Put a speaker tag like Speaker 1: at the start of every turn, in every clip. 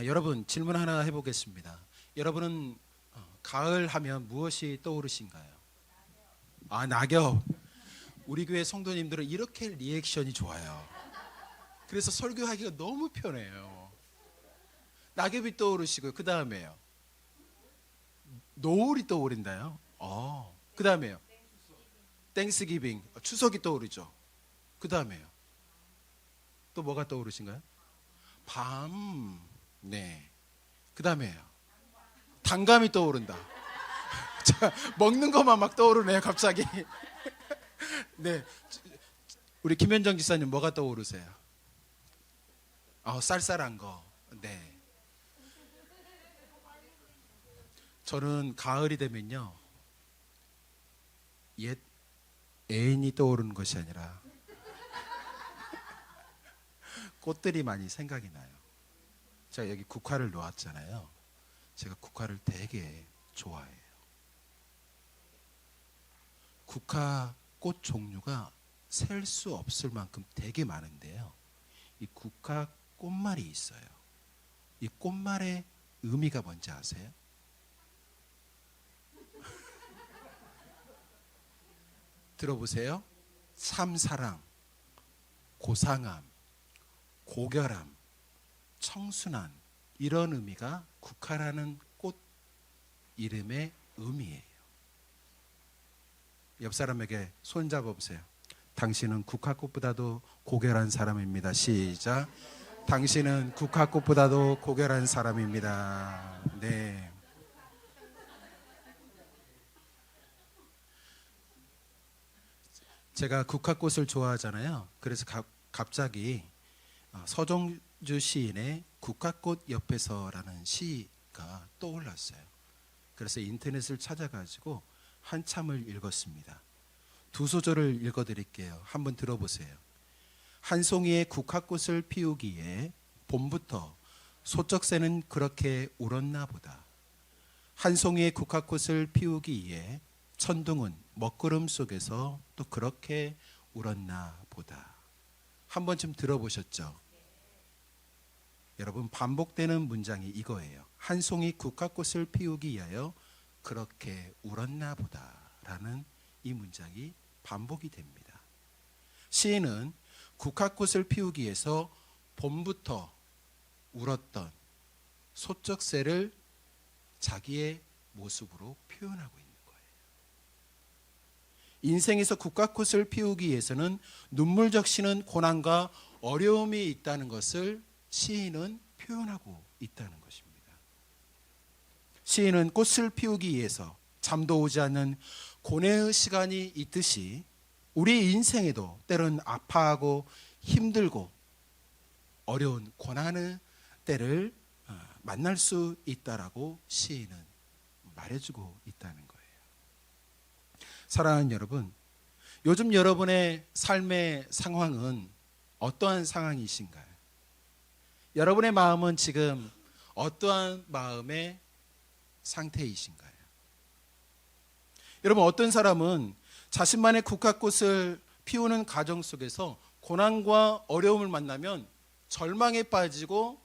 Speaker 1: 여러분 질문 하나 해보겠습니다. 여러분은 가을 하면 무엇이 떠오르신가요? 낙엽. 우리 교회 성도님들은 이렇게 리액션이 좋아요. 그래서 설교하기가 너무 편해요. 낙엽이 떠오르시고요. 그 다음에요. 노을이 떠오른다요. 그 다음에요. 땡스기빙, 추석이 떠오르죠. 그 다음에요. 또 뭐가 떠오르신가요? 밤. 네. 그 다음에요. 단감이 떠오른다. 자, 먹는 것만 막 떠오르네요, 갑자기. 네. 우리 김현정 지사님 뭐가 떠오르세요? 쌀쌀한 거. 네. 저는 가을이 되면요, 옛 애인이 떠오르는 것이 아니라 꽃들이 많이 생각이 나요. 제가 여기 국화를 놓았잖아요. 제가 국화를 되게 좋아해요. 국화 꽃 종류가 셀 수 없을 만큼 되게 많은데요, 이 국화 꽃말이 있어요. 이 꽃말의 의미가 뭔지 아세요? 들어보세요. 참사랑, 고상함, 고결함, 청순한, 이런 의미가 국화라는 꽃 이름의 의미예요. 옆 사람에게 손 잡아보세요. 당신은 국화꽃보다도 고결한 사람입니다. 시작. 당신은 국화꽃보다도 고결한 사람입니다. 네. 제가 국화꽃을 좋아하잖아요. 그래서 갑자기 서정주 시인의 국화꽃 옆에서라는 시가 떠올랐어요. 그래서 인터넷을 찾아가지고 한참을 읽었습니다. 두 소절을 읽어드릴게요. 한번 들어보세요. 한 송이의 국화꽃을 피우기에 봄부터 소쩍새는 그렇게 울었나 보다. 한 송이의 국화꽃을 피우기에 천둥은 먹구름 속에서 또 그렇게 울었나 보다. 한 번쯤 들어보셨죠? 여러분, 반복되는 문장이 이거예요. 한 송이 국화꽃을 피우기 위하여 그렇게 울었나 보다 라는 이 문장이 반복이 됩니다. 시인은 국화꽃을 피우기 위해서 봄부터 울었던 소쩍새를 자기의 모습으로 표현하고 있는 거예요. 인생에서 국화꽃을 피우기 위해서는 눈물 적시는 고난과 어려움이 있다는 것을 시인은 표현하고 있다는 것입니다. 시인은 꽃을 피우기 위해서 잠도 오지 않는 고뇌의 시간이 있듯이 우리 인생에도 때론 아파하고 힘들고 어려운 고난의 때를 만날 수 있다라고 시인은 말해주고 있다는 거예요. 사랑하는 여러분, 요즘 여러분의 삶의 상황은 어떠한 상황이신가요? 여러분의 마음은 지금 어떠한 마음의 상태이신가요? 여러분, 어떤 사람은 자신만의 국화꽃을 피우는 과정 속에서 고난과 어려움을 만나면 절망에 빠지고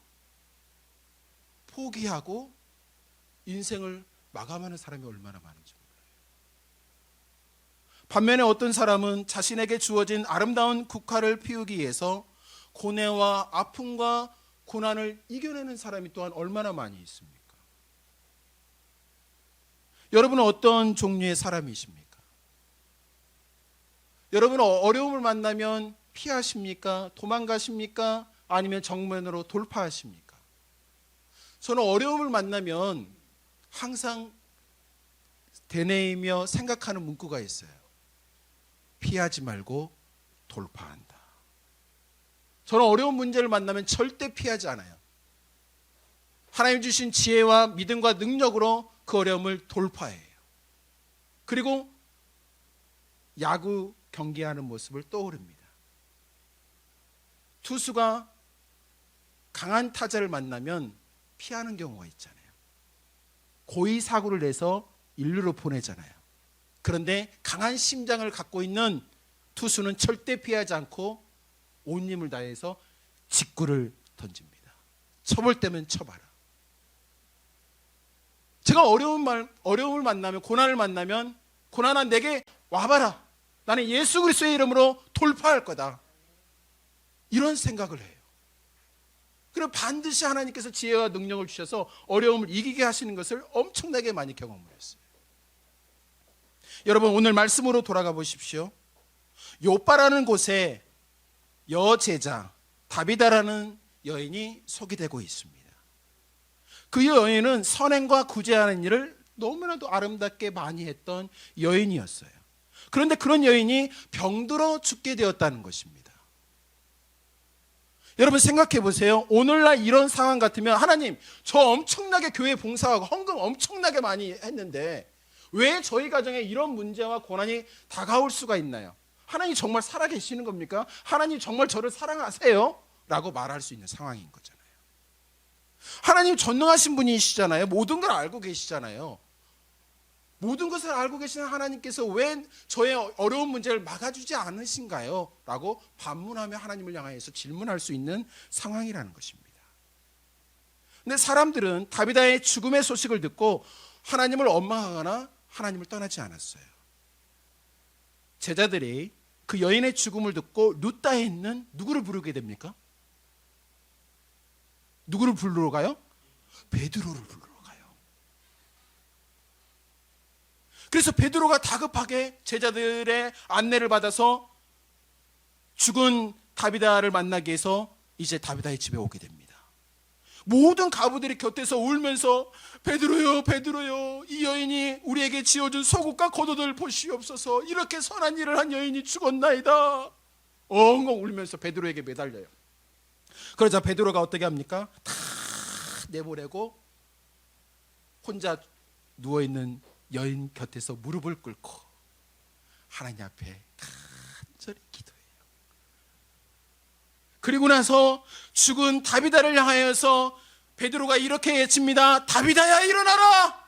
Speaker 1: 포기하고 인생을 마감하는 사람이 얼마나 많은지 몰라요. 반면에 어떤 사람은 자신에게 주어진 아름다운 국화를 피우기 위해서 고뇌와 아픔과 고난을 이겨내는 사람이 또한 얼마나 많이 있습니까? 여러분은 어떤 종류의 사람이십니까? 여러분은 어려움을 만나면 피하십니까? 도망가십니까? 아니면 정면으로 돌파하십니까? 저는 어려움을 만나면 항상 되뇌이며 생각하는 문구가 있어요. 피하지 말고 돌파한다. 저는 어려운 문제를 만나면 절대 피하지 않아요. 하나님 주신 지혜와 믿음과 능력으로 그 어려움을 돌파해요. 그리고 야구 경기하는 모습을 떠오릅니다. 투수가 강한 타자를 만나면 피하는 경우가 있잖아요. 고의 사구를 내서 1루로 보내잖아요. 그런데 강한 심장을 갖고 있는 투수는 절대 피하지 않고 온 힘을 다해서 직구를 던집니다. 쳐볼 때면 쳐봐라. 제가 어려움을 만나면, 고난을 만나면, 고난아 내게 와봐라. 나는 예수 그리스도의 이름으로 돌파할 거다. 이런 생각을 해요. 그리고 반드시 하나님께서 지혜와 능력을 주셔서 어려움을 이기게 하시는 것을 엄청나게 많이 경험을 했어요. 여러분, 오늘 말씀으로 돌아가 보십시오. 요빠라는 곳에 여제자 다비다라는 여인이 소개되고 있습니다. 그 여인은 선행과 구제하는 일을 너무나도 아름답게 많이 했던 여인이었어요. 그런데 그런 여인이 병들어 죽게 되었다는 것입니다. 여러분 생각해 보세요. 오늘날 이런 상황 같으면 하나님, 저 엄청나게 교회 봉사하고 헌금 엄청나게 많이 했는데 왜 저희 가정에 이런 문제와 고난이 다가올 수가 있나요? 하나님 정말 살아계시는 겁니까? 하나님 정말 저를 사랑하세요? 라고 말할 수 있는 상황인 거잖아요. 하나님 전능하신 분이시잖아요. 모든 걸 알고 계시잖아요. 모든 것을 알고 계시는 하나님께서 왜 저의 어려운 문제를 막아주지 않으신가요? 라고 반문하며 하나님을 향해서 질문할 수 있는 상황이라는 것입니다. 근데 사람들은 다비다의 죽음의 소식을 듣고 하나님을 원망하거나 하나님을 떠나지 않았어요. 제자들이 그 여인의 죽음을 듣고 룻다에 있는 누구를 부르게 됩니까? 누구를 부르러 가요? 베드로를 부르러 가요. 그래서 베드로가 다급하게 제자들의 안내를 받아서 죽은 다비다를 만나기 위해서 이제 다비다의 집에 오게 됩니다. 모든 가부들이 곁에서 울면서 베드로요, 베드로요, 이 여인이 우리에게 지어준 속옷과 겉옷을 보시옵소서. 이렇게 선한 일을 한 여인이 죽었나이다. 엉엉 울면서 베드로에게 매달려요. 그러자 베드로가 어떻게 합니까? 다 내보내고 혼자 누워있는 여인 곁에서 무릎을 꿇고 하나님 앞에 간절히 기도해요. 그리고 나서 죽은 다비다를 향하여서 베드로가 이렇게 외칩니다. 다비다야 일어나라!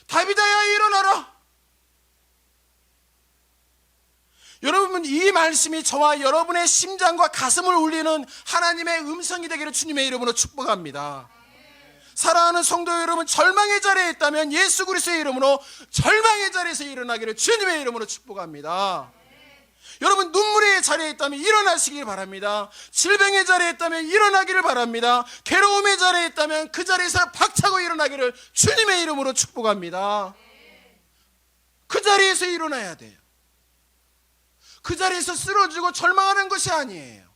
Speaker 1: 다비다야 일어나라! 여러분, 이 말씀이 저와 여러분의 심장과 가슴을 울리는 하나님의 음성이 되기를 주님의 이름으로 축복합니다. 사랑하는 성도 여러분, 절망의 자리에 있다면 예수 그리스도의 이름으로 절망의 자리에서 일어나기를 주님의 이름으로 축복합니다. 여러분, 눈물의 자리에 있다면 일어나시길 바랍니다. 질병의 자리에 있다면 일어나기를 바랍니다. 괴로움의 자리에 있다면 그 자리에서 박차고 일어나기를 주님의 이름으로 축복합니다. 그 자리에서 일어나야 돼요. 그 자리에서 쓰러지고 절망하는 것이 아니에요.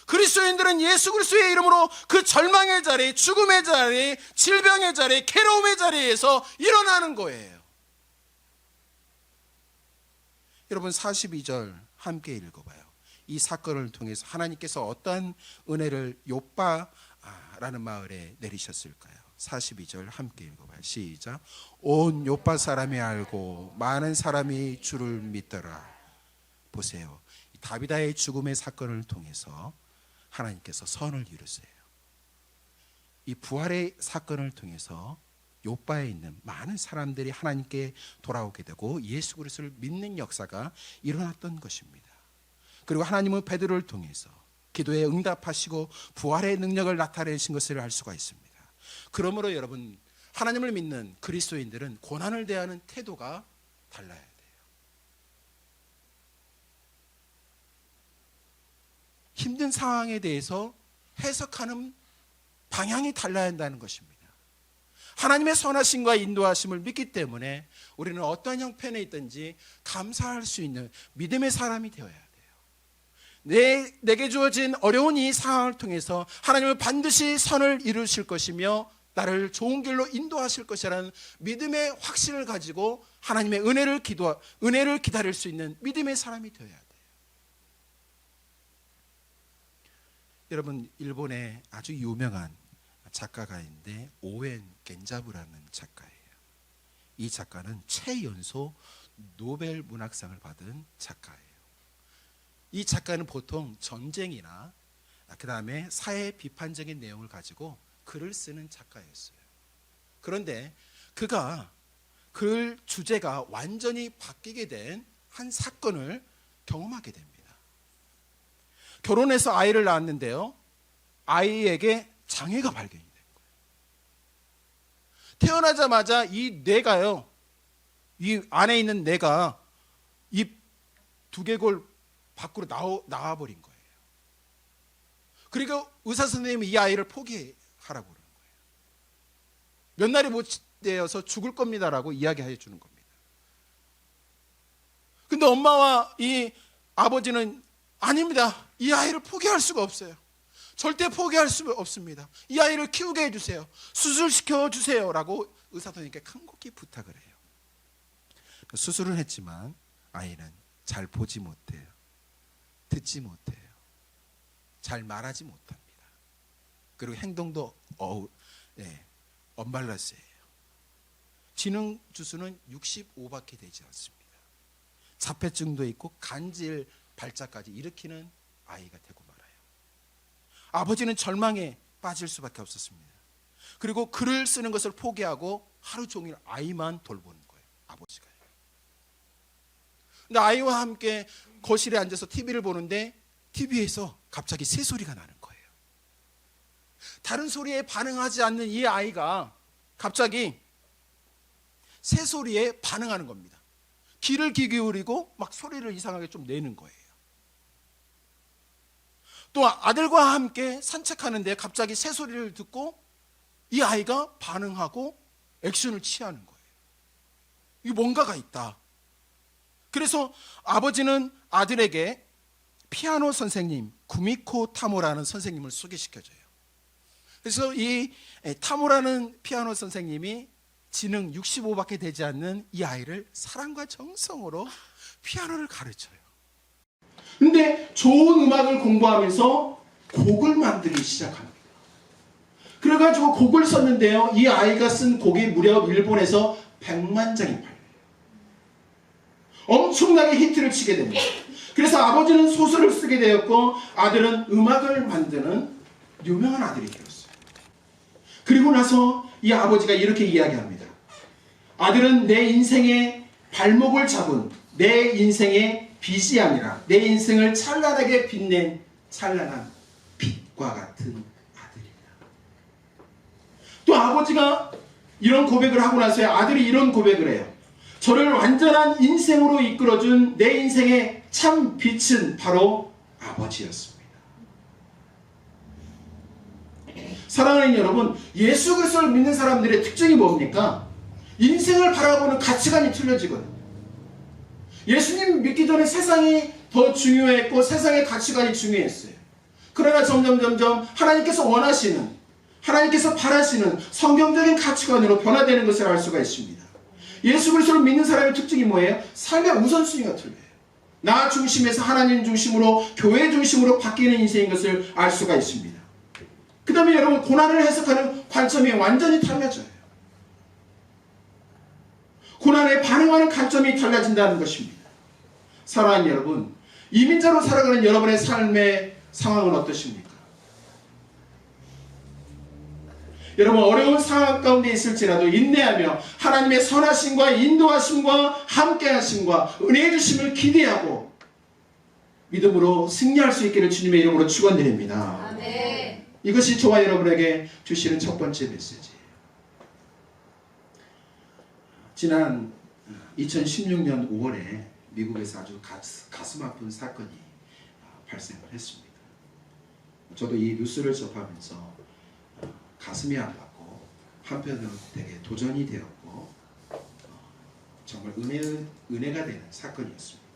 Speaker 1: 그리스도인들은 예수 그리스도의 이름으로 그 절망의 자리, 죽음의 자리, 질병의 자리, 괴로움의 자리에서 일어나는 거예요. 여러분 42절 함께 읽어봐요. 이 사건을 통해서 하나님께서 어떠한 은혜를 요빠라는 마을에 내리셨을까요? 42절 함께 읽어봐요. 시작. 온 요빠 사람이 알고 많은 사람이 주를 믿더라. 보세요. 다비다의 죽음의 사건을 통해서 하나님께서 선을 이루세요. 이 부활의 사건을 통해서 요빠에 있는 많은 사람들이 하나님께 돌아오게 되고 예수 그리스도를 믿는 역사가 일어났던 것입니다. 그리고 하나님은 베드로를 통해서 기도에 응답하시고 부활의 능력을 나타내신 것을 알 수가 있습니다. 그러므로 여러분, 하나님을 믿는 그리스도인들은 고난을 대하는 태도가 달라야 돼요. 힘든 상황에 대해서 해석하는 방향이 달라야 한다는 것입니다. 하나님의 선하심과 인도하심을 믿기 때문에 우리는 어떠한 형편에 있든지 감사할 수 있는 믿음의 사람이 되어야 돼요. 내게 주어진 어려운 이 상황을 통해서 하나님은 반드시 선을 이루실 것이며 나를 좋은 길로 인도하실 것이라는 믿음의 확신을 가지고 하나님의 은혜를 기다릴 수 있는 믿음의 사람이 되어야 돼요. 여러분, 일본에 아주 유명한 작가가 있는데 오엔 겐자부라는 작가예요. 이 작가는 최연소 노벨 문학상을 받은 작가예요. 이 작가는 보통 전쟁이나 그 다음에 사회 비판적인 내용을 가지고 글을 쓰는 작가였어요. 그런데 그가 글 주제가 완전히 바뀌게 된 한 사건을 경험하게 됩니다. 결혼해서 아이를 낳았는데요, 아이에게 장애가 발견이 된 거예요. 태어나자마자 이 뇌가요, 이 안에 있는 뇌가 이 두개골 밖으로 나와버린 거예요. 그리고 의사 선생님이 이 아이를 포기하라고 그러는 거예요. 몇 날이 못 되어서 죽을 겁니다라고 이야기해 주는 겁니다. 근데 엄마와 이 아버지는 아닙니다. 이 아이를 포기할 수가 없어요. 절대 포기할 수 없습니다. 이 아이를 키우게 해주세요. 수술시켜 주세요 라고 의사 선생님께 간곡히 부탁을 해요. 수술은 했지만 아이는 잘 보지 못해요. 듣지 못해요. 잘 말하지 못합니다. 그리고 행동도 언밸런스예요. 지능 주수는 65밖에 되지 않습니다. 자폐증도 있고 간질 발작까지 일으키는 아이가 되고 말아요. 아버지는 절망에 빠질 수밖에 없었습니다. 그리고 글을 쓰는 것을 포기하고 하루 종일 아이만 돌보는 거예요. 아버지가요. 근데 아이와 함께 거실에 앉아서 TV를 보는데 TV에서 갑자기 새소리가 나는 거예요. 다른 소리에 반응하지 않는 이 아이가 갑자기 새소리에 반응하는 겁니다. 귀를 기울이고 막 소리를 이상하게 좀 내는 거예요. 또 아들과 함께 산책하는데 갑자기 새소리를 듣고 이 아이가 반응하고 액션을 취하는 거예요. 이 뭔가가 있다. 그래서 아버지는 아들에게 피아노 선생님 구미코 타모라는 선생님을 소개시켜줘요. 그래서 이 타모라는 피아노 선생님이 지능 65밖에 되지 않는 이 아이를 사랑과 정성으로 피아노를 가르쳐요. 근데 좋은 음악을 공부하면서 곡을 만들기 시작합니다. 그래가지고 곡을 썼는데요, 이 아이가 쓴 곡이 무려 일본에서 100만 장이 팔려요. 엄청나게 히트를 치게 됩니다. 그래서 아버지는 소설을 쓰게 되었고 아들은 음악을 만드는 유명한 아들이 되었어요. 그리고 나서 이 아버지가 이렇게 이야기합니다. 아들은 내 인생의 발목을 잡은 내 인생의 빛이 아니라 내 인생을 찬란하게 빛낸 찬란한 빛과 같은 아들이다. 또 아버지가 이런 고백을 하고 나서야 아들이 이런 고백을 해요. 저를 완전한 인생으로 이끌어준 내 인생의 참 빛은 바로 아버지였습니다. 사랑하는 여러분, 예수 그리스도를 믿는 사람들의 특징이 뭡니까? 인생을 바라보는 가치관이 틀려지거든요. 예수님 믿기 전에 세상이 더 중요했고 세상의 가치관이 중요했어요. 그러나 점점 하나님께서 원하시는, 하나님께서 바라시는 성경적인 가치관으로 변화되는 것을 알 수가 있습니다. 예수 그리스도를 믿는 사람의 특징이 뭐예요? 삶의 우선순위가 틀려요. 나 중심에서 하나님 중심으로, 교회 중심으로 바뀌는 인생인 것을 알 수가 있습니다. 그 다음에 여러분, 고난을 해석하는 관점이 완전히 달라져요. 고난에 반응하는 관점이 달라진다는 것입니다. 사랑하는 여러분, 이민자로 살아가는 여러분의 삶의 상황은 어떠십니까? 여러분, 어려운 상황 가운데 있을지라도 인내하며 하나님의 선하심과 인도하심과 함께하심과 은혜의 주심을 기대하고 믿음으로 승리할 수 있기를 주님의 이름으로 축원드립니다. 아멘. 이것이 저와 여러분에게 주시는 첫 번째 메시지예요. 지난 2016년 5월에 미국에서 아주 가슴 아픈 사건이 발생을 했습니다. 저도 이 뉴스를 접하면서 가슴이 아팠고 한편으로 되게 도전이 되었고 정말 은혜가 되는 사건이었습니다.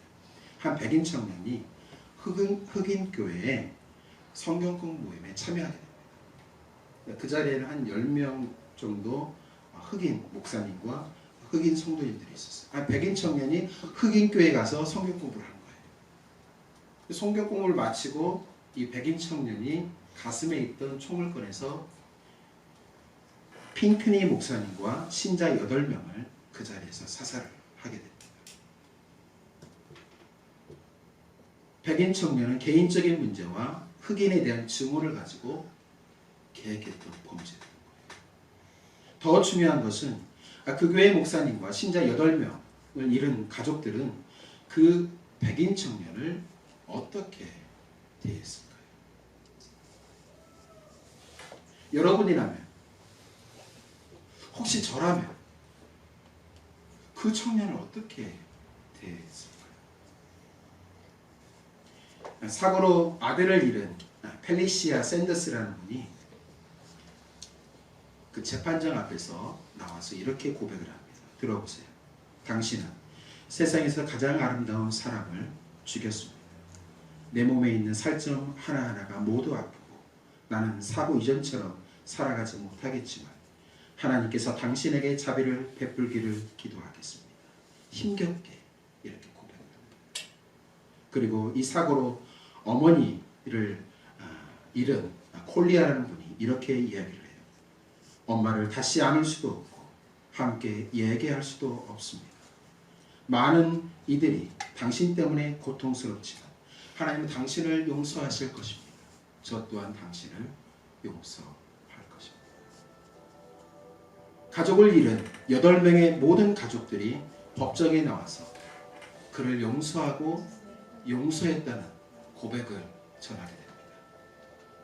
Speaker 1: 한 백인 청년이 흑인 교회에 성경공 모임에 참여하게 됩니다. 그 자리에는 한 10명 정도 흑인 목사님과 흑인 성도님들이 있었어요. 한 백인 청년이 흑인 교회에 가서 성경 공부를 한 거예요. 성경 공부를 마치고 이 백인 청년이 가슴에 있던 총을 꺼내서 핑크니 목사님과 신자 8명을 그 자리에서 사살을 하게 됩니다. 백인 청년은 개인적인 문제와 흑인에 대한 증오를 가지고 계획했던 범죄였던 거예요. 더 중요한 것은 그 교회 목사님과 신자 8명을 잃은 가족들은 그 백인 청년을 어떻게 대했을까요? 여러분이라면, 혹시 저라면 그 청년을 어떻게 대했을까요? 사고로 아들을 잃은 펠리시아 샌더스라는 분이 그 재판장 앞에서 나와서 이렇게 고백을 합니다. 들어보세요. 당신은 세상에서 가장 아름다운 사람을 죽였습니다. 내 몸에 있는 살점 하나하나가 모두 아프고 나는 사고 이전처럼 살아가지 못하겠지만 하나님께서 당신에게 자비를 베풀기를 기도하겠습니다. 힘겹게 이렇게 고백합니다. 그리고 이 사고로 어머니를 잃은 콜리아라는 분이 이렇게 이야기를 해요. 엄마를 다시 안을 수도 없고 함께 얘기할 수도 없습니다. 많은 이들이 당신 때문에 고통스럽지만 하나님은 당신을 용서하실 것입니다. 저 또한 당신을 용서할 것입니다. 가족을 잃은 8명의 모든 가족들이 법정에 나와서 그를 용서하고 용서했다는 고백을 전하게 됩니다.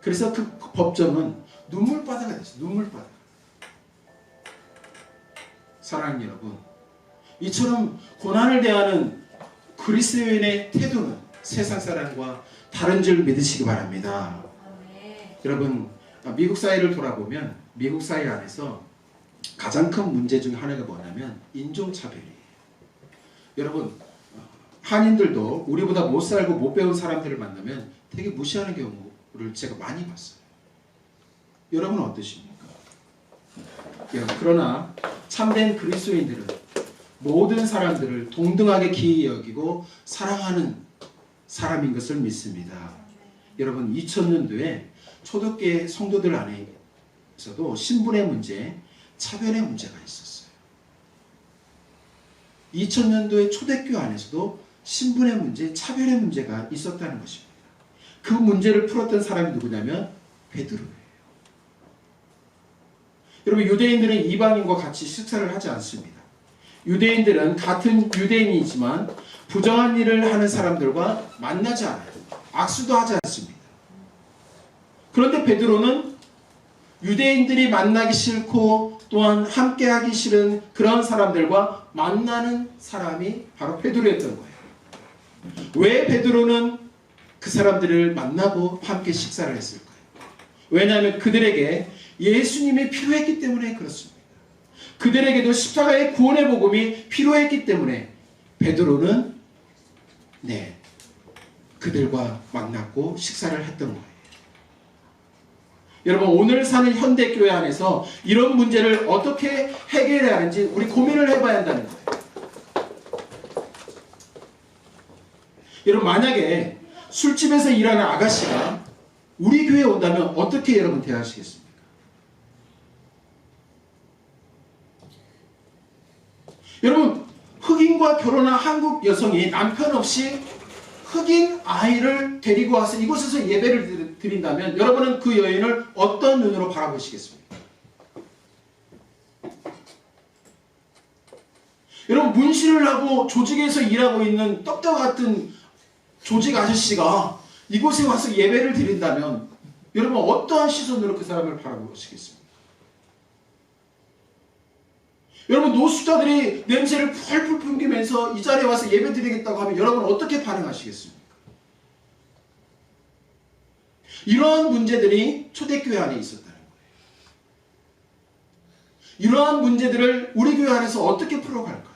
Speaker 1: 그래서 그 법정은 눈물바다가 됐어요. 눈물바다. 사랑하는 여러분, 이처럼 고난을 대하는 그리스도인의 태도는 세상 사람과 다른 줄 믿으시기 바랍니다. 여러분, 미국 사회를 돌아보면 미국 사회 안에서 가장 큰 문제 중 하나가 뭐냐면 인종차별이에요. 여러분, 한인들도 우리보다 못 살고 못 배운 사람들을 만나면 되게 무시하는 경우를 제가 많이 봤어요. 여러분은 어떠십니까? 그러나 참된 그리스도인들은 모든 사람들을 동등하게 기이 여기고 사랑하는 사람인 것을 믿습니다. 여러분, 2000년도에 초대교회 성도들 안에서도 신분의 문제, 차별의 문제가 있었어요. 2000년도에 초대교회 안에서도 신분의 문제, 차별의 문제가 있었다는 것입니다. 그 문제를 풀었던 사람이 누구냐면 베드로예요. 여러분, 유대인들은 이방인과 같이 식사를 하지 않습니다. 유대인들은 같은 유대인이지만 부정한 일을 하는 사람들과 만나지 않아요. 악수도 하지 않습니다. 그런데 베드로는 유대인들이 만나기 싫고 또한 함께하기 싫은 그런 사람들과 만나는 사람이 바로 베드로였던 거예요. 왜 베드로는 그 사람들을 만나고 함께 식사를 했을까요? 왜냐하면 그들에게 예수님이 필요했기 때문에 그렇습니다. 그들에게도 십자가의 구원의 복음이 필요했기 때문에 베드로는 그들과 만났고 식사를 했던 거예요. 여러분, 오늘 사는 현대교회 안에서 이런 문제를 어떻게 해결해야 하는지 우리 고민을 해봐야 한다는 거예요. 여러분, 만약에 술집에서 일하는 아가씨가 우리 교회에 온다면 어떻게 여러분 대하시겠습니까? 여러분, 흑인과 결혼한 한국 여성이 남편 없이 흑인 아이를 데리고 와서 이곳에서 예배를 드린다면 여러분은 그 여인을 어떤 눈으로 바라보시겠습니까? 여러분, 문신을 하고 조직에서 일하고 있는 떡떡 같은 조직 아저씨가 이곳에 와서 예배를 드린다면 여러분 어떠한 시선으로 그 사람을 바라보시겠습니까? 여러분, 노숙자들이 냄새를 풀풀 풍기면서 이 자리에 와서 예배 드리겠다고 하면 여러분 어떻게 반응하시겠습니까? 이러한 문제들이 초대교회 안에 있었다는 거예요. 이러한 문제들을 우리 교회 안에서 어떻게 풀어갈까요?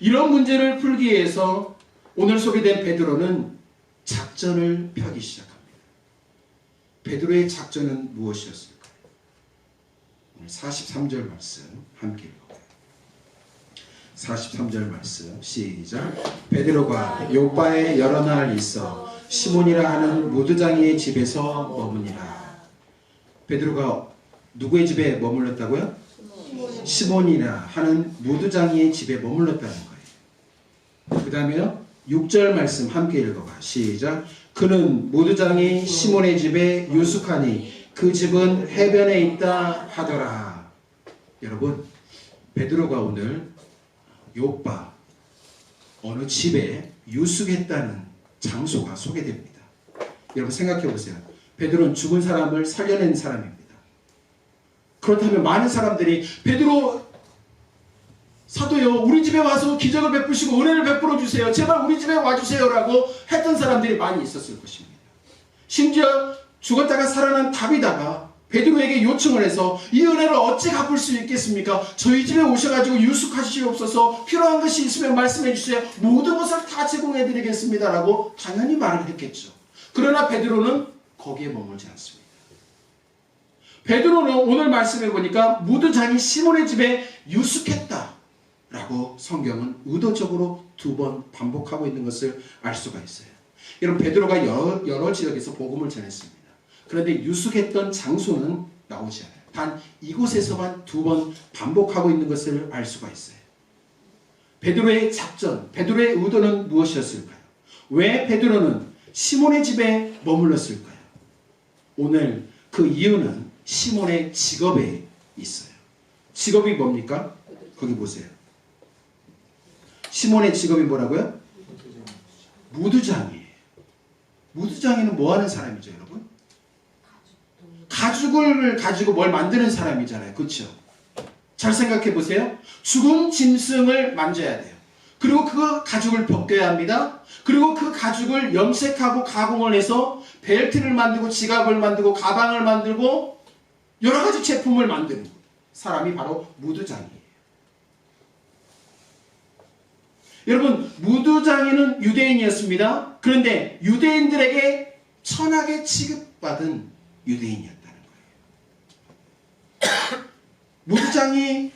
Speaker 1: 이런 문제를 풀기 위해서 오늘 소개된 베드로는 작전을 펴기 시작합니다. 베드로의 작전은 무엇이었을까요? 오늘 43절 말씀 함께 읽어봐요. 43절 말씀 시작. 베드로가 요바에 여러 날 있어 시몬이라 하는 무드장이의 집에서 머무니라. 베드로가 누구의 집에 머물렀다고요? 시몬이라 하는 무드장이의 집에 머물렀다는 거예요. 그 다음에요 6절 말씀 함께 읽어봐. 시작. 그는 무드장이 시몬의 집에 유숙하니 그 집은 해변에 있다 하더라. 여러분, 베드로가 오늘 요빠 어느 집에 유숙했다는 장소가 소개됩니다. 여러분 생각해 보세요.
Speaker 2: 베드로는 죽은 사람을 살려낸 사람입니다. 그렇다면 많은 사람들이 베드로 사도요, 우리 집에 와서 기적을 베푸시고 은혜를 베풀어 주세요. 제발 우리 집에 와주세요 라고 했던 사람들이 많이 있었을 것입니다. 심지어 죽었다가 살아난 다비다가 베드로에게 요청을 해서 이 은혜를 어찌 갚을 수 있겠습니까? 저희 집에 오셔가지고 유숙하시옵소서, 필요한 것이 있으면 말씀해 주세요. 모든 것을 다 제공해 드리겠습니다 라고 당연히 말을 했겠죠. 그러나 베드로는 거기에 머물지 않습니다. 베드로는 오늘 말씀해 보니까 무드장이 시몬의 집에 유숙했다 라고 성경은 의도적으로 2번 반복하고 있는 것을 알 수가 있어요. 여러분, 베드로가 여러 지역에서 복음을 전했습니다. 그런데 유숙했던 장소는 나오지 않아요. 단 이곳에서만 2번 반복하고 있는 것을 알 수가 있어요. 베드로의 작전, 베드로의 의도는 무엇이었을까요? 왜 베드로는 시몬의 집에 머물렀을까요? 오늘 그 이유는 시몬의 직업에 있어요. 직업이 뭡니까? 거기 보세요. 시몬의 직업이 뭐라고요? 무드장이에요. 무드장이는 뭐 하는 사람이죠, 여러분? 가죽을 가지고 뭘 만드는 사람이잖아요. 그렇죠? 잘 생각해 보세요. 죽은 짐승을 만져야 돼요. 그리고 그 가죽을 벗겨야 합니다. 그리고 그 가죽을 염색하고 가공을 해서 벨트를 만들고 지갑을 만들고 가방을 만들고 여러 가지 제품을 만드는 사람이 바로 무드장이에요. 여러분, 무드장이는 유대인이었습니다. 그런데 유대인들에게 천하게 취급받은 유대인이었다는 거예요. 무드장이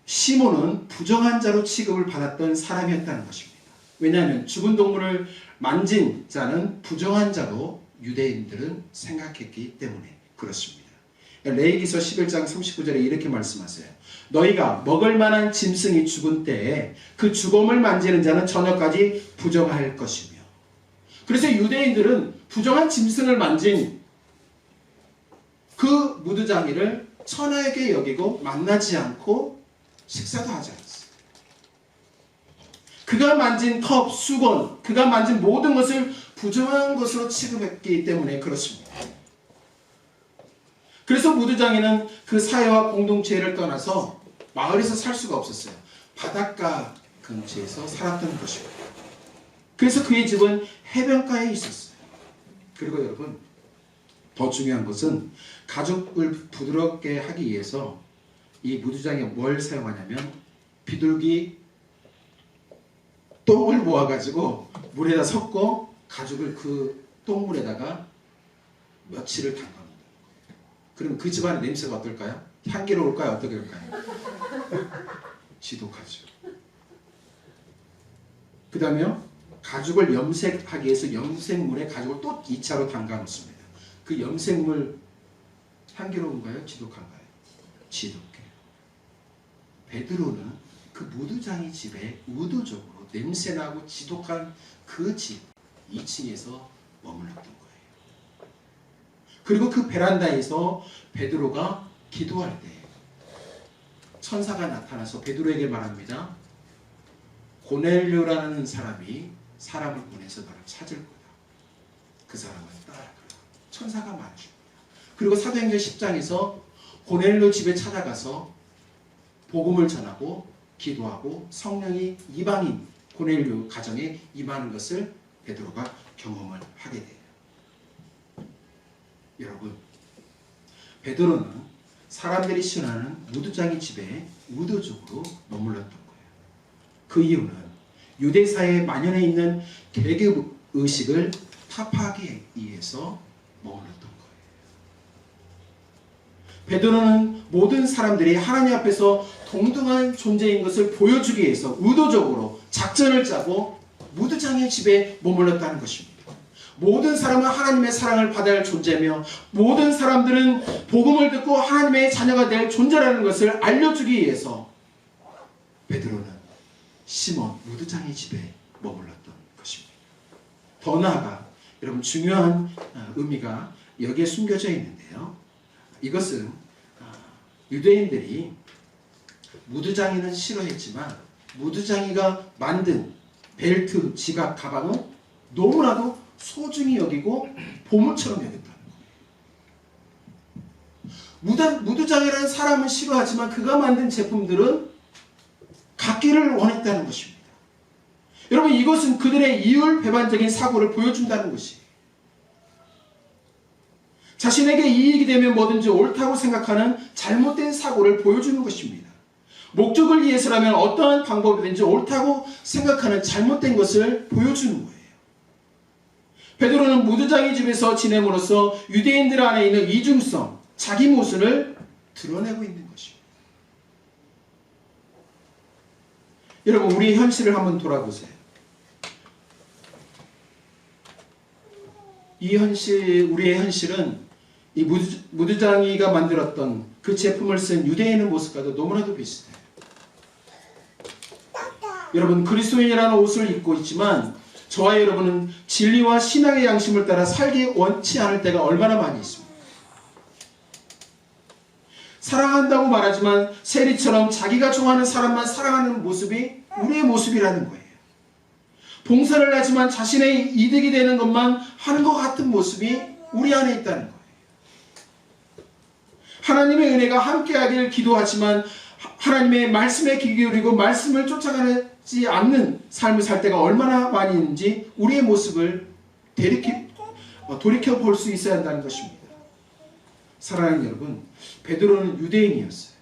Speaker 2: 시몬은 부정한 자로 취급을 받았던 사람이었다는 것입니다. 왜냐하면 죽은 동물을 만진 자는 부정한 자로 유대인들은 생각했기 때문에 그렇습니다. 레위기서 11장 39절에 이렇게 말씀하세요. 너희가 먹을 만한 짐승이 죽은 때에 그 죽음을 만지는 자는 저녁까지 부정할 것이며. 그래서 유대인들은 부정한 짐승을 만진 그 무드장이를 천하에게 여기고 만나지 않고 식사도 하지 않았어요. 그가 만진 컵, 수건, 그가 만진 모든 것을 부정한 것으로 취급했기 때문에 그렇습니다. 그래서 무드장이는 그 사회와 공동체를 떠나서 마을에서 살 수가 없었어요. 바닷가 근처에서 살았던 것입니다. 그래서 그의 집은 해변가에 있었어요. 그리고 여러분, 더 중요한 것은 가죽을 부드럽게 하기 위해서 이 무드장이 뭘 사용하냐면 비둘기 똥을 모아가지고 물에다 섞고 가죽을 그 똥물에다가 며칠을 담갑니다. 그럼 그 집안의 냄새가 어떨까요? 향기로울까요? 어떻게 할까요? 지독하죠. 그 다음에 가죽을 염색하기 위해서 염색물에 가죽을 또 2차로 담가 놓습니다. 그 염색물 향기로운가요? 지독한가요? 지독해요. 베드로는 그 무드장이 집에 의도적으로 냄새나고 지독한 그 집 2층에서 머물렀던 거예요. 그리고 그 베란다에서 베드로가 기도할 때 천사가 나타나서 베드로에게 말합니다. 고넬료라는 사람이 사람을 보내서 너를 찾을 거다. 그 사람을 따라가라. 천사가 말해줍니다. 그리고 사도행전 10장에서 고넬료 집에 찾아가서 복음을 전하고 기도하고 성령이 이방인 고넬료 가정에 임하는 것을 베드로가 경험을 하게 돼요. 여러분, 베드로는 사람들이 신하는 무드장이 집에 의도적으로 머물렀던 거예요. 그 이유는 유대사회에 만연해 있는 계급 의식을 타파하기 위해서 머물렀던 거예요. 베드로는 모든 사람들이 하나님 앞에서 동등한 존재인 것을 보여주기 위해서 의도적으로 작전을 짜고 무드장의 집에 머물렀다는 것입니다. 모든 사람은 하나님의 사랑을 받아야 할 존재며 모든 사람들은 복음을 듣고 하나님의 자녀가 될 존재라는 것을 알려주기 위해서 베드로는 시몬 무드장의 집에 머물렀던 것입니다. 더 나아가 여러분, 중요한 의미가 여기에 숨겨져 있는데요. 이것은 유대인들이 무드장이는 싫어했지만 무드장이가 만든 벨트, 지갑, 가방은 너무나도 소중히 여기고 보물처럼 여겼다는 거예요. 무두장이라는 사람은 싫어하지만 그가 만든 제품들은 갖기를 원했다는 것입니다. 여러분, 이것은 그들의 이율배반적인 사고를 보여준다는 것이에요. 자신에게 이익이 되면 뭐든지 옳다고 생각하는 잘못된 사고를 보여주는 것입니다. 목적을 위해서라면 어떠한 방법이든지 옳다고 생각하는 잘못된 것을 보여주는 거예요. 베드로는 무두장의 집에서 지냄으로써 유대인들 안에 있는 이중성, 자기 모순을 드러내고 있는 것입니다. 여러분, 우리의 현실을 한번 돌아보세요. 우리의 현실은 이 무두장이가 만들었던 그 제품을 쓴 유대인의 모습과도 너무나도 비슷해요. 여러분, 그리스도인이라는 옷을 입고 있지만 저와 여러분은 진리와 신앙의 양심을 따라 살기 원치 않을 때가 얼마나 많이 있습니다. 사랑한다고 말하지만 세리처럼 자기가 좋아하는 사람만 사랑하는 모습이 우리의 모습이라는 거예요. 봉사를 하지만 자신의 이득이 되는 것만 하는 것 같은 모습이 우리 안에 있다는 거예요. 하나님의 은혜가 함께하기를 기도하지만 하나님의 말씀에 귀 기울이고 말씀을 쫓아가지 않는 삶을 살 때가 얼마나 많이 있는지 우리의 모습을 돌이켜 볼 수 있어야 한다는 것입니다. 사랑하는 여러분, 베드로는 유대인이었어요.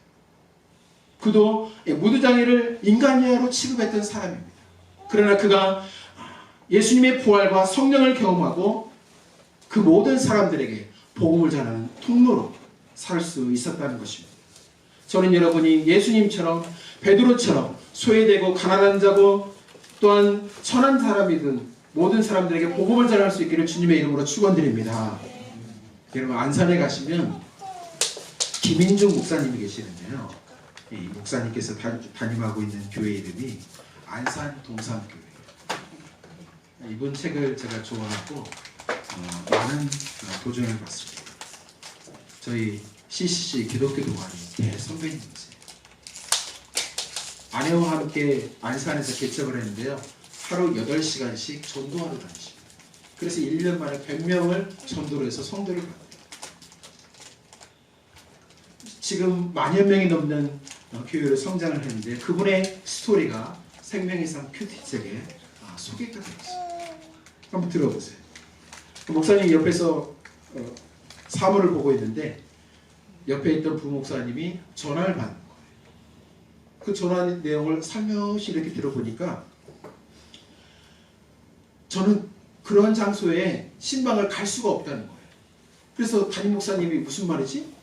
Speaker 2: 그도 무두장이를 인간이하로 취급했던 사람입니다. 그러나 그가 예수님의 부활과 성령을 경험하고 그 모든 사람들에게 복음을 전하는 통로로 살 수 있었다는 것입니다. 저는 여러분이 예수님처럼 베드로처럼 소외되고 가난한 자고 또한 천한 사람이든 모든 사람들에게 복음을 전할 수 있기를 주님의 이름으로 축원드립니다. 여러분, 안산에 가시면 김인중 목사님이 계시는데요. 이 목사님께서 담임하고 있는 교회 이름이 안산 동산교회예요. 이분 책을 제가 좋아하고 많은 도전을 받습니다. 저희 CCC 기독교 동아리 대선배님이세요. 아내와 함께 안산에서 개척을 했는데요. 하루 8시간씩 전도하러 다니십니다. 그래서 1년 만에 100명을 전도를 해서 성도를 받아요. 지금 만여 명이 넘는 교회로 성장을 했는데 그분의 스토리가 생명의상 큐티책에 소개가 되어 있어요. 한번 들어보세요. 목사님 옆에서 사물을 보고 있는데 옆에 있던 부목사님이 전화를 받는 거예요. 그 전화 내용을 살며시 이렇게 들어보니까 저는 그런 장소에 신방을 갈 수가 없다는 거예요. 그래서 담임 목사님이 무슨 말이지?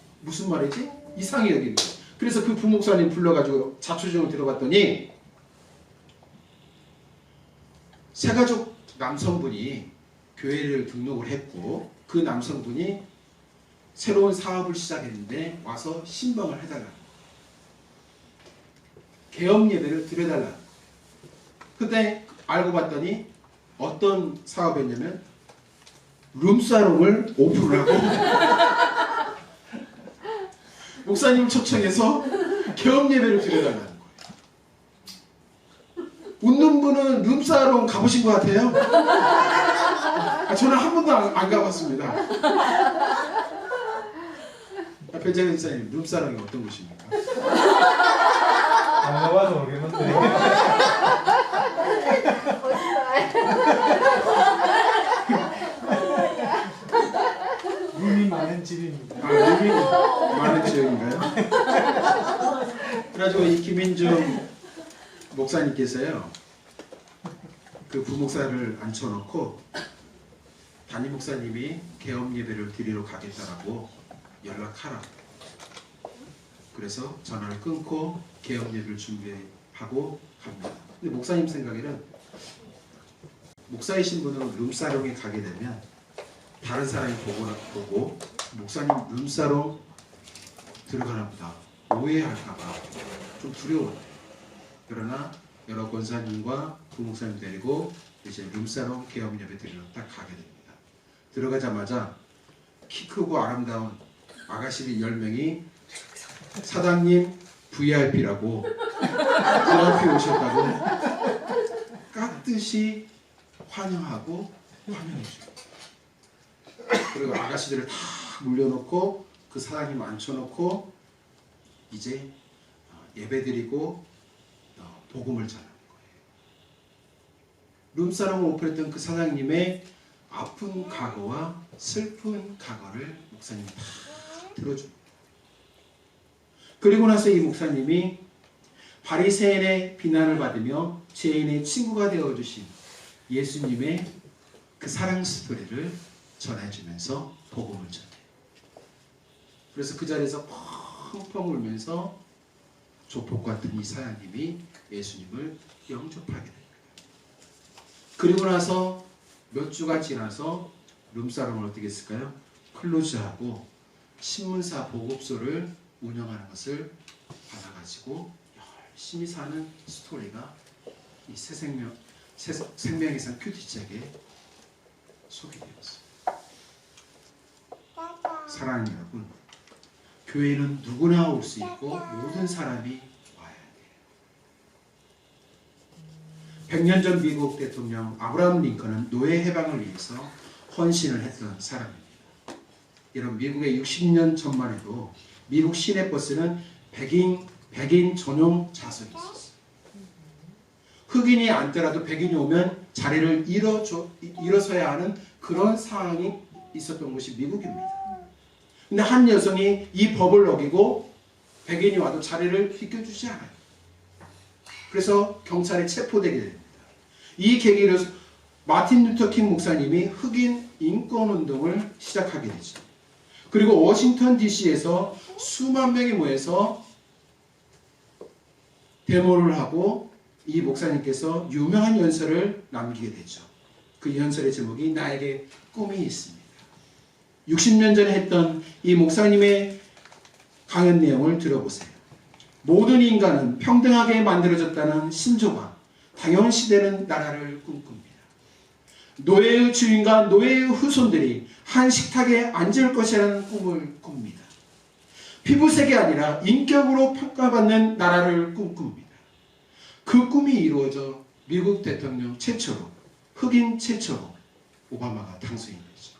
Speaker 2: 이상히 여기는 거예요. 그래서 그 부목사님 불러가지고 자초지종을 들어봤더니 새가족 남성분이 교회를 등록을 했고 그 남성분이 새로운 사업을 시작했는데 와서 신방을 해달라는 거예요. 개업 예배를 드려달라는 거예요. 그때 알고 봤더니 어떤 사업이었냐면 룸사롱을 오픈을 하고 목사님을 초청해서 개업 예배를 드려달라는 거예요. 웃는 분은 룸사롱 가보신 것 같아요? 저는 한 번도 안 가봤습니다. 배재근 목사님, 룸사롱이 어떤 곳입니까?
Speaker 3: 안 가봐서 모르겠는데. 룸이 많은 집입니다.
Speaker 2: 룸이 많은 지역인가요? 그래가지고 이 김인중 목사님께서요, 그 부목사를 앉혀놓고 담임 목사님이 개업 예배를 드리러 가겠다라고 연락하라. 그래서 전화를 끊고 개업 예배를 준비하고 갑니다. 근데 목사님 생각에는 목사이신 분은 룸사롱에 가게 되면 다른 사람이 보고 목사님 룸사롱 들어가나 보다 오해할까봐 좀 두려워요. 그러나 여러 권사님과 부목사님 데리고 이제 룸사롱 개업 예배 드리러 딱 가게 됩니다. 들어가자마자 키 크고 아름다운 아가씨들 10명이 사장님 VIP라고 VIP 오셨다고 깍듯이 환영하고 환영해줘요. 그리고 아가씨들을 다 물려놓고 그 사장님 앉혀놓고 이제 예배드리고 복음을 전하는 거예요. 룸사롱을 오픈했던 그 사장님의 아픈 과거와 슬픈 과거를 목사님이 다 들어줍니다. 그리고 나서 이 목사님이 바리새인의 비난을 받으며 죄인의 친구가 되어주신 예수님의 그 사랑 스토리를 전해주면서 복음을 전해요. 그래서 그 자리에서 펑펑 울면서 조폭 같은 이 사장님이 예수님을 영접하게 됩니다. 그리고 나서 몇 주가 지나서 룸사롱을 어떻게 했을까요? 클로즈하고 신문사 보급소를 운영하는 것을 받아가지고 열심히 사는 스토리가 이 새 생명의 큐티책에 소개되었습니다. 사랑하는 여러분, 교회는 누구나 올 수 있고 모든 사람이 와야 돼요. 100년 전 미국 대통령 아브라함 링컨은 노예 해방을 위해서 헌신을 했던 사람입니다. 이런 미국의 60년 전만 해도 미국 시내버스는 백인 전용 좌석이 있었어요. 흑인이 앉더라도 백인이 오면 자리를 일어서야 하는 그런 상황이 있었던 곳이 미국입니다. 근데 한 여성이 이 법을 어기고 백인이 와도 자리를 비켜주지 않아요. 그래서 경찰에 체포되게 됩니다. 이 계기로 마틴 루터 킹 목사님이 흑인 인권운동을 시작하게 되죠. 그리고 워싱턴 DC에서 수만 명이 모여서 데모를 하고 이 목사님께서 유명한 연설을 남기게 되죠. 그 연설의 제목이 나에게 꿈이 있습니다. 60년 전에 했던 이 목사님의 강연 내용을 들어보세요. 모든 인간은 평등하게 만들어졌다는 신조가 당연시되는 나라를 꿈꿉니다. 노예의 주인과 노예의 후손들이 한 식탁에 앉을 것이라는 꿈을 꿉니다. 피부색이 아니라 인격으로 평가받는 나라를 꿈꿉니다. 그 꿈이 이루어져 미국 대통령 최초로, 흑인 최초로 오바마가 당선이 되죠.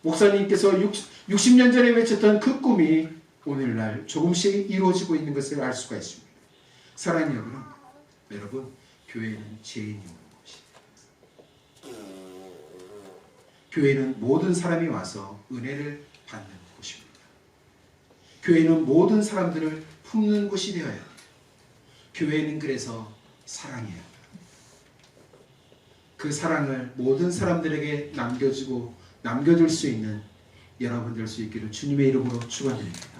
Speaker 2: 목사님께서 60년 전에 외쳤던 그 꿈이 오늘날 조금씩 이루어지고 있는 것을 알 수가 있습니다. 사랑하는 여러분, 교회는 죄인이 오는 곳입니다. 교회는 모든 사람이 와서 은혜를 받는 곳입니다. 교회는 모든 사람들을 품는 곳이 되어야 합니다. 교회는 그래서 사랑해야 합니다. 그 사랑을 모든 사람들에게 남겨줄 수 있는 여러분 될 수 있기를 주님의 이름으로 축원드립니다.